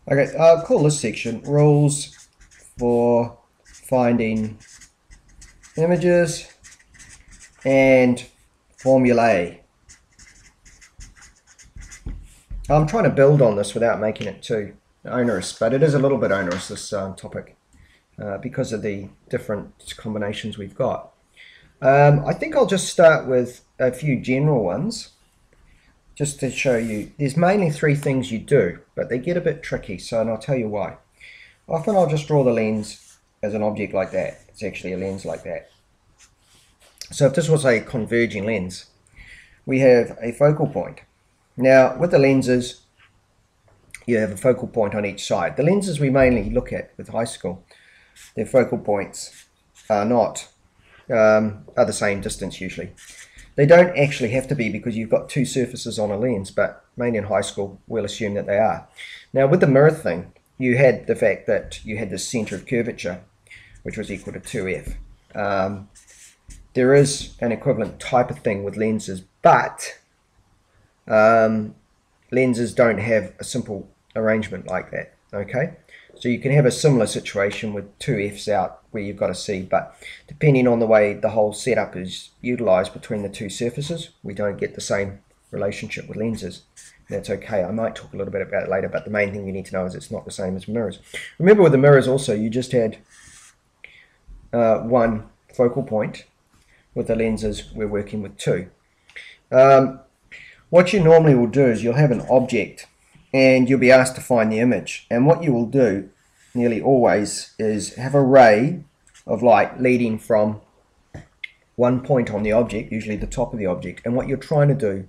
Okay, I'll call this section rules for finding images and formulae. I'm trying to build on this without making it too onerous, but it is a little bit onerous, this topic, because of the different combinations we've got. I think I'll just start with a few general ones, just to show you. There's mainly three things you do, but they get a bit tricky, and I'll tell you why. Often I'll just draw the lens as an object like that. It's actually a lens like that. So if this was a converging lens, we have a focal point. Now, with the lenses, you have a focal point on each side. The lenses we mainly look at with high school, their focal points are not are the same distance usually. They don't actually have to be because you've got two surfaces on a lens, but mainly in high school we'll assume that they are. Now with the mirror thing, you had the fact that you had the center of curvature, which was equal to 2f. There is an equivalent type of thing with lenses, but lenses don't have a simple arrangement like that. Okay, so you can have a similar situation with two f's out where you've got a c, but depending on the way the whole setup is utilized between the two surfaces, we don't get the same relationship with lenses. That's okay. I might talk a little bit about it later, but the main thing you need to know is it's not the same as mirrors. Remember with the mirrors also, you just had one focal point. With the lenses, we're working with two. What you normally will do is you'll have an object and you'll be asked to find the image. And what you will do nearly always is have a ray of light leading from one point on the object, usually the top of the object. And what you're trying to do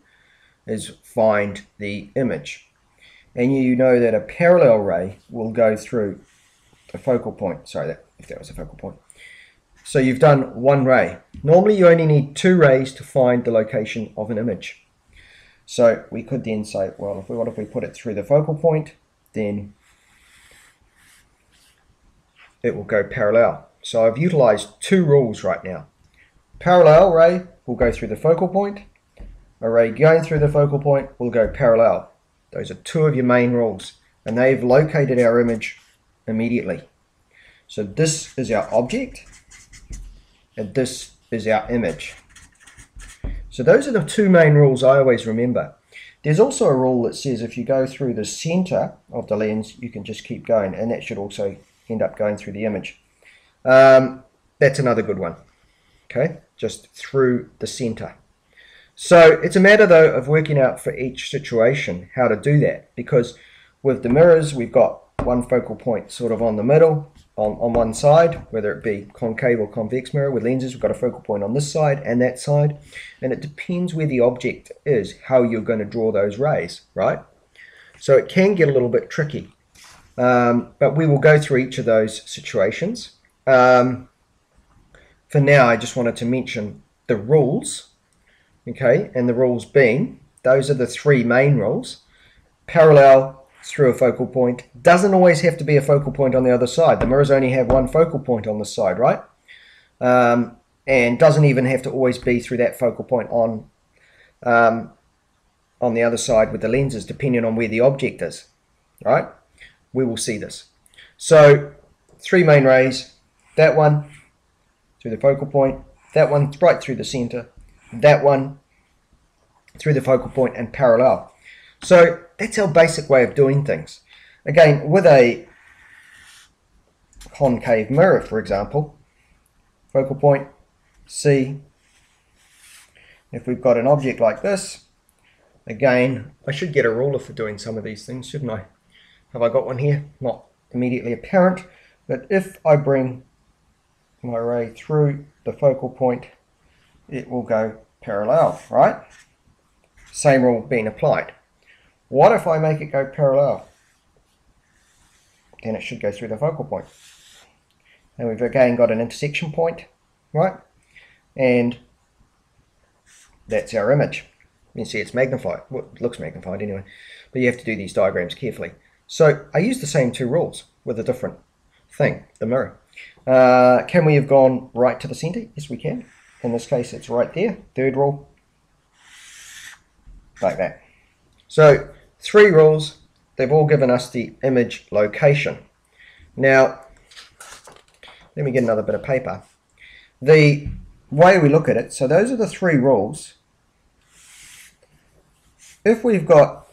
is find the image. And you know that a parallel ray will go through a focal point. Sorry, if that was a focal point. So you've done one ray. Normally you only need two rays to find the location of an image. So we could then say, well, what if we put it through the focal point, then it will go parallel. So I've utilized two rules right now. Parallel ray will go through the focal point. A ray going through the focal point will go parallel. Those are two of your main rules, and they've located our image immediately. So this is our object, and this is our image. So those are the two main rules I always remember. There's also a rule that says if you go through the center of the lens, you can just keep going, and that should also end up going through the image. That's another good one. Okay, just through the center. So it's a matter though of working out for each situation how to do that, because with the mirrors we've got one focal point sort of on the middle, on one side, whether it be concave or convex mirror. With lenses, we've got a focal point on this side and that side, and it depends where the object is, how you're going to draw those rays, right? So it can get a little bit tricky, but we will go through each of those situations. For now, I just wanted to mention the rules, okay, and the rules being, those are the three main rules. Parallel through a focal point. Doesn't always have to be a focal point on the other side. The mirrors only have one focal point on this side, right? And doesn't even have to always be through that focal point on the other side with the lenses, depending on where the object is, right? We will see this. So three main rays, that one through the focal point, that one right through the center, that one through the focal point and parallel. So that's our basic way of doing things. Again, with a concave mirror, for example, focal point, C. If we've got an object like this, again, I should get a ruler for doing some of these things, shouldn't I? Have I got one here? Not immediately apparent, but if I bring my ray through the focal point, it will go parallel, right? Same rule being applied. What if I make it go parallel? Then it should go through the focal point. And we've again got an intersection point, right? And that's our image. You can see it's magnified. Well, it looks magnified anyway. But you have to do these diagrams carefully. So I use the same two rules with a different thing, the mirror. Can we have gone right to the center? Yes, we can. In this case, it's right there. Third rule, like that. So three rules, they've all given us the image location. Now, let me get another bit of paper. The way we look at it, so those are the three rules. If we've got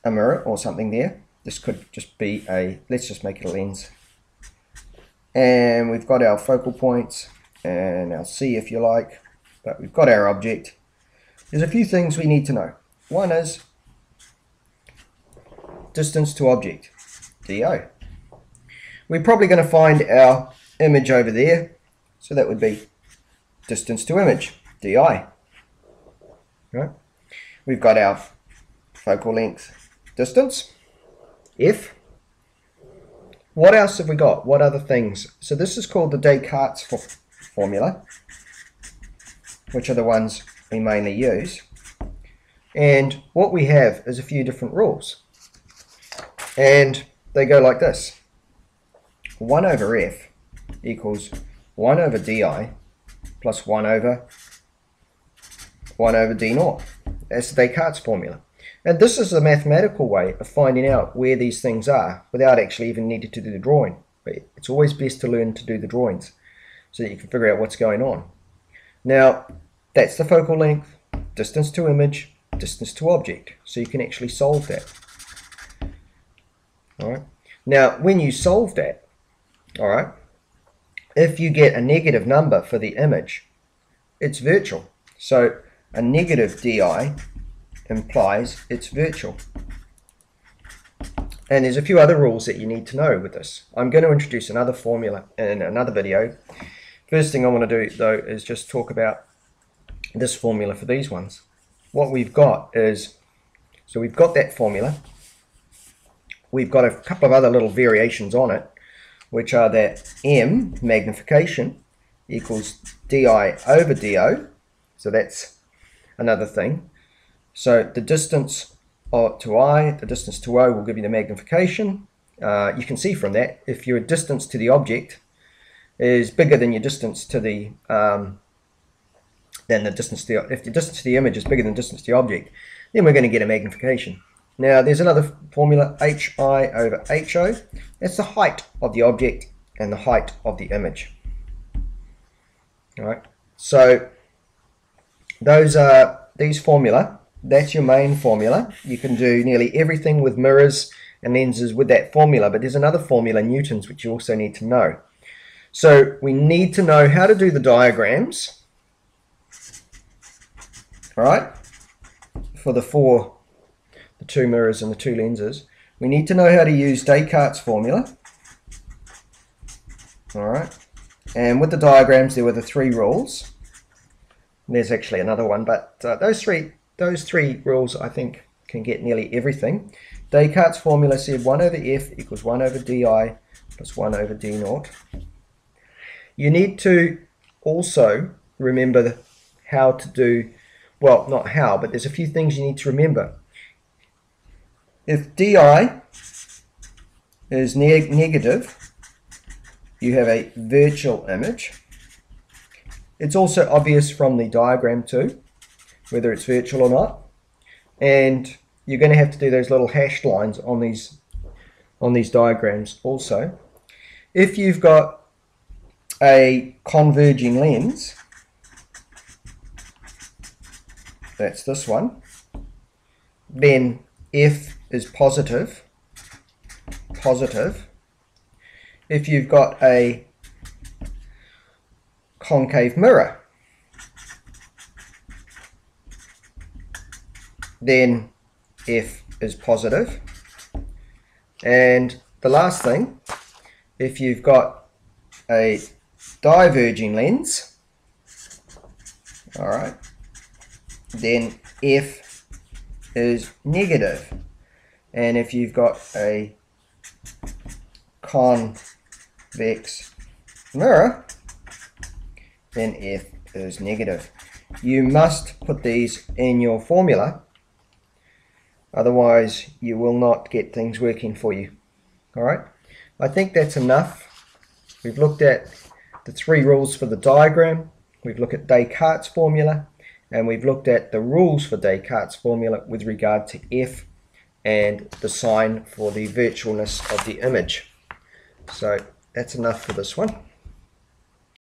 a mirror or something there, this could just be a, let's just make it a lens. And we've got our focal points and our C if you like, but we've got our object. There's a few things we need to know. One is distance to object, DO. We're probably going to find our image over there, so that would be distance to image, DI. Right? We've got our focal length distance, F. What else have we got? What other things? So this is called the Descartes formula, which are the ones we mainly use. And what we have is a few different rules. And they go like this. 1 over F equals 1 over DI plus 1 over D naught. That's the Descartes formula. And this is a mathematical way of finding out where these things are without actually even needing to do the drawing. But it's always best to learn to do the drawings so that you can figure out what's going on. Now, that's the focal length, distance to image, distance to object. So you can actually solve that. All right. Now, when you solve that, all right, if you get a negative number for the image, it's virtual. So a negative DI implies it's virtual. And there's a few other rules that you need to know with this. I'm going to introduce another formula in another video. First thing I want to do though is just talk about this formula for these ones. What we've got is, so we've got that formula. We've got a couple of other little variations on it, which are that M, magnification, equals DI over DO. So that's another thing. So the distance to I, the distance to O will give you the magnification. You can see from that, if your distance to the object is bigger than your distance to the, if the distance to the image is bigger than the distance to the object, then we're going to get a magnification. Now there's another formula, HI over HO. That's the height of the object and the height of the image. All right. So those are these formula. That's your main formula. You can do nearly everything with mirrors and lenses with that formula, but there's another formula, Newton's, which you also need to know. So we need to know how to do the diagrams, all right, for the two mirrors and the two lenses. We need to know how to use Descartes' formula, all right, and with the diagrams there were the three rules. There's actually another one, but those three rules I think can get nearly everything. Descartes' formula said 1 over F equals 1 over DI plus 1 over D naught. You need to also remember how to do, well, not how, but there's a few things you need to remember. If DI is negative, you have a virtual image. It's also obvious from the diagram too, whether it's virtual or not. And you're going to have to do those little hashed lines on these diagrams also. If you've got a converging lens, that's this one, then F is positive. If you've got a concave mirror, then F is positive. And the last thing, if you've got a diverging lens, all right, then F is negative. And if you've got a convex mirror, then F is negative. You must put these in your formula, otherwise you will not get things working for you. Alright, I think that's enough. We've looked at the three rules for the diagram, we've looked at Descartes' formula, and we've looked at the rules for Descartes' formula with regard to F and the sign for the virtualness of the image. So that's enough for this one.